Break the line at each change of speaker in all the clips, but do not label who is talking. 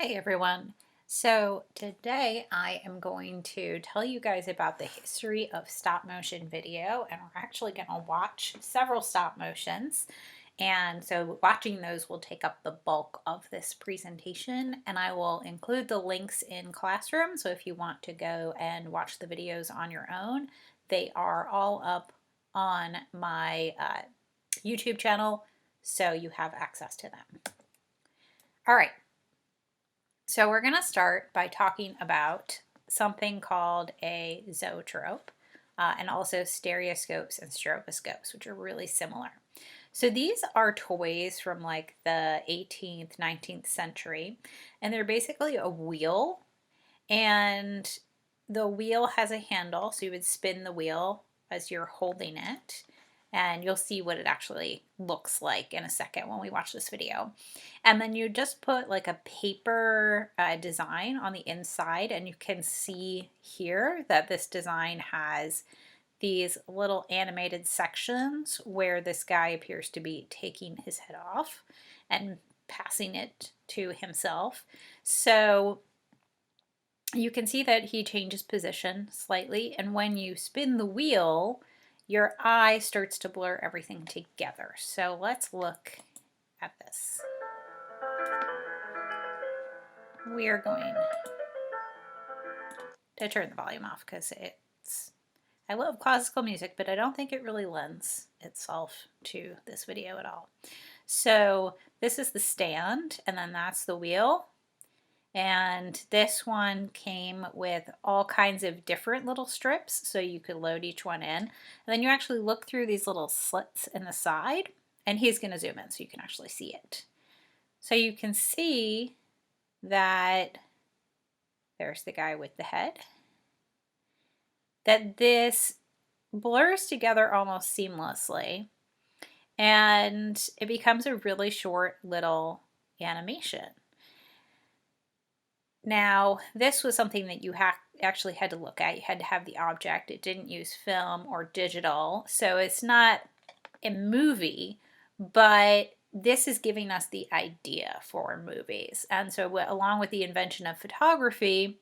Hey everyone. So today I am going to tell you guys about the history of stop motion video, and we're actually going to watch several stop motions. And so watching those will take up the bulk of this presentation, and I will include the links in Classroom. So if you want to go and watch the videos on your own, they are all up on my YouTube channel, so you have access to them. All right. So we're going to start by talking about something called a zoetrope and also stereoscopes and stroboscopes, which are really similar. So these are toys from like the 18th, 19th century, and they're basically a wheel, and the wheel has a handle, so you would spin the wheel as you're holding it, and you'll see what it actually looks like in a second when we watch this video. And then you just put like a paper design on the inside, and you can see here that this design has these little animated sections where this guy appears to be taking his head off and passing it to himself. So you can see that he changes position slightly, and when you spin the wheel, your eye starts to blur everything together. So let's look at this. We are going to turn the volume off because I love classical music, but I don't think it really lends itself to this video at all. So this is the stand, and then that's the wheel. And this one came with all kinds of different little strips, so you could load each one in. And then you actually look through these little slits in the side, and he's going to zoom in so you can actually see it. So you can see that there's the guy with the head, that this blurs together almost seamlessly, and it becomes a really short little animation. Now, this was something that you actually had to look at. You had to have the object. It didn't use film or digital, so it's not a movie, but this is giving us the idea for movies. And so along with the invention of photography,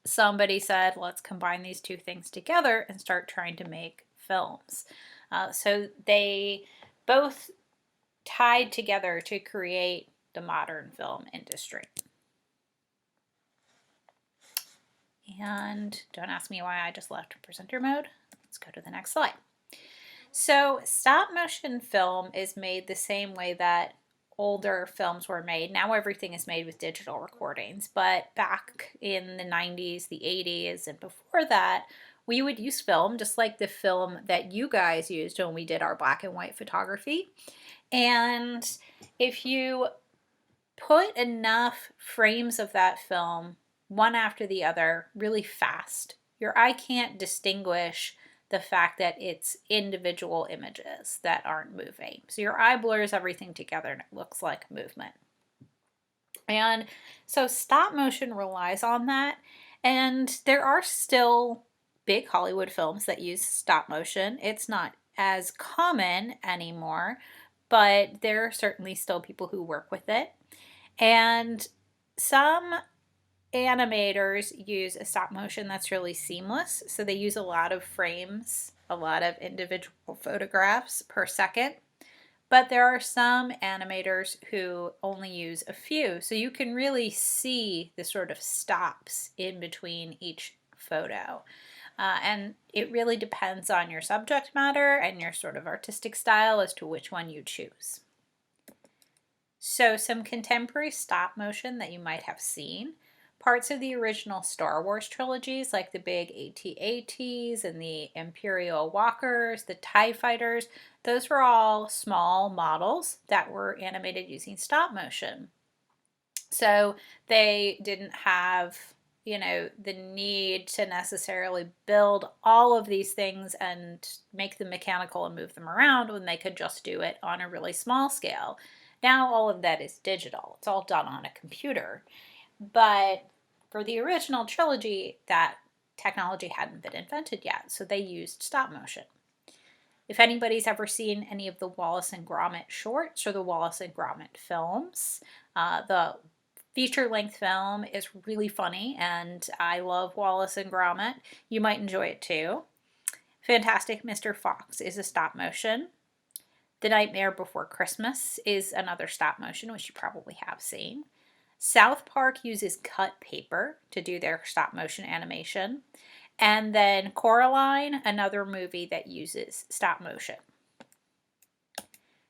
somebody said, let's combine these two things together and start trying to make films. So they both tied together to create the modern film industry. And don't ask me why I just left presenter mode. Let's go to the next slide. So stop motion film is made the same way that older films were made. Now everything is made with digital recordings, but back in the 90s, the 80s, and before that, we would use film just like the film that you guys used when we did our black and white photography. And if you put enough frames of that film one after the other really fast, your eye can't distinguish the fact that it's individual images that aren't moving. So your eye blurs everything together and it looks like movement. And so stop motion relies on that. And there are still big Hollywood films that use stop motion. It's not as common anymore, but there are certainly still people who work with it. And some animators use a stop motion that's really seamless. So they use a lot of frames, a lot of individual photographs per second. But there are some animators who only use a few. So you can really see the sort of stops in between each photo. And it really depends on your subject matter and your sort of artistic style as to which one you choose. So some contemporary stop motion that you might have seen. Parts of the original Star Wars trilogies, like the big AT-ATs and the Imperial Walkers, the TIE Fighters, those were all small models that were animated using stop motion. So they didn't have, the need to necessarily build all of these things and make them mechanical and move them around when they could just do it on a really small scale. Now all of that is digital. It's all done on a computer. But for the original trilogy, that technology hadn't been invented yet, so they used stop motion. If anybody's ever seen any of the Wallace and Gromit shorts or the Wallace and Gromit films, the feature-length film is really funny, and I love Wallace and Gromit. You might enjoy it too. Fantastic Mr. Fox is a stop motion. The Nightmare Before Christmas is another stop motion, which you probably have seen. South Park uses cut paper to do their stop motion animation. And then Coraline, another movie that uses stop motion.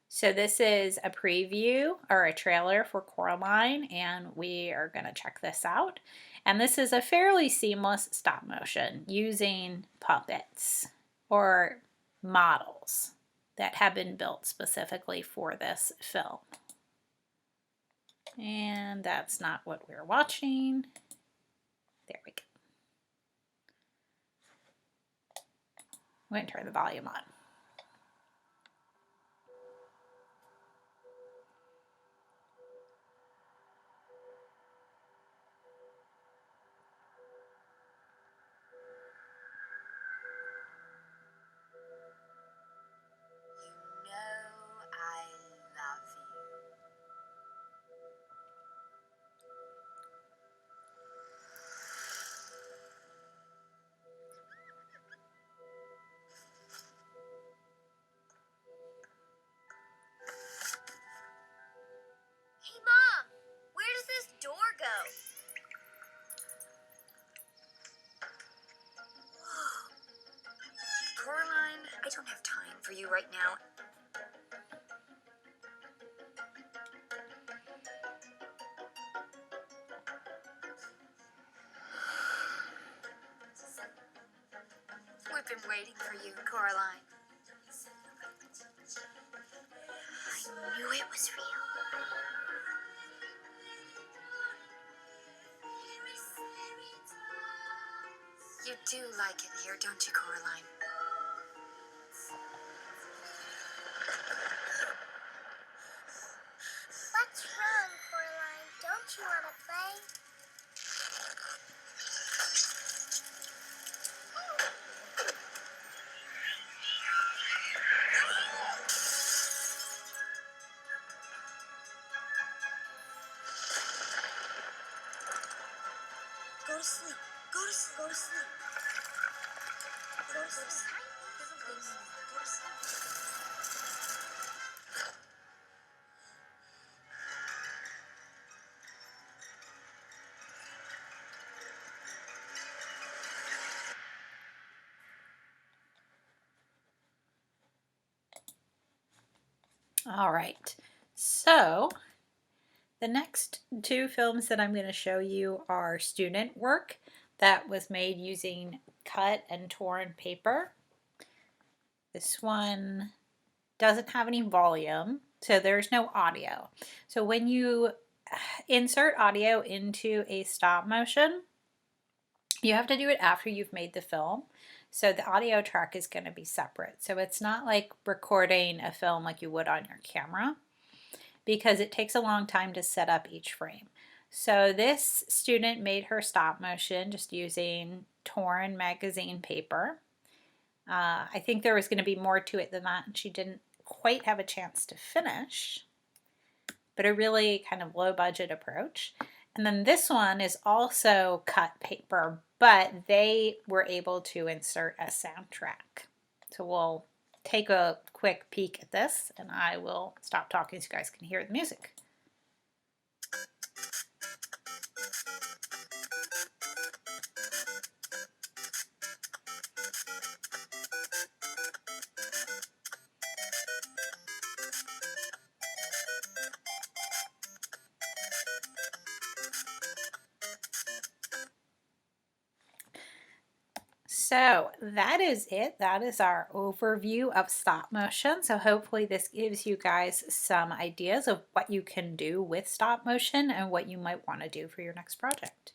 So this is a preview or a trailer for Coraline, and we are going to check this out. And this is a fairly seamless stop motion using puppets or models that have been built specifically for this film. And that's not what we're watching. There we go. I'm going to turn the volume on.
Hey, Mom! Where does this door go? Coraline, I don't have time for you right now. We've been waiting for you, Coraline. I knew it was real. You do like it here, don't you, Coraline? What's wrong, Coraline? Don't you want to play? Go to sleep. Go to sleep. Go to sleep. Go to sleep. Go to sleep.
All right, so the next two films that I'm going to show you are student work that was made using cut and torn paper. This one doesn't have any volume, so there's no audio. So when you insert audio into a stop motion, you have to do it after you've made the film. So the audio track is going to be separate. So it's not like recording a film like you would on your camera, because it takes a long time to set up each frame. So this student made her stop motion just using torn magazine paper. I think there was going to be more to it than that, and she didn't quite have a chance to finish, but a really kind of low budget approach. And then this one is also cut paper, but they were able to insert a soundtrack. So we'll take a quick peek at this, and I will stop talking so you guys can hear the music. So that is it. That is our overview of stop motion. So hopefully this gives you guys some ideas of what you can do with stop motion and what you might want to do for your next project.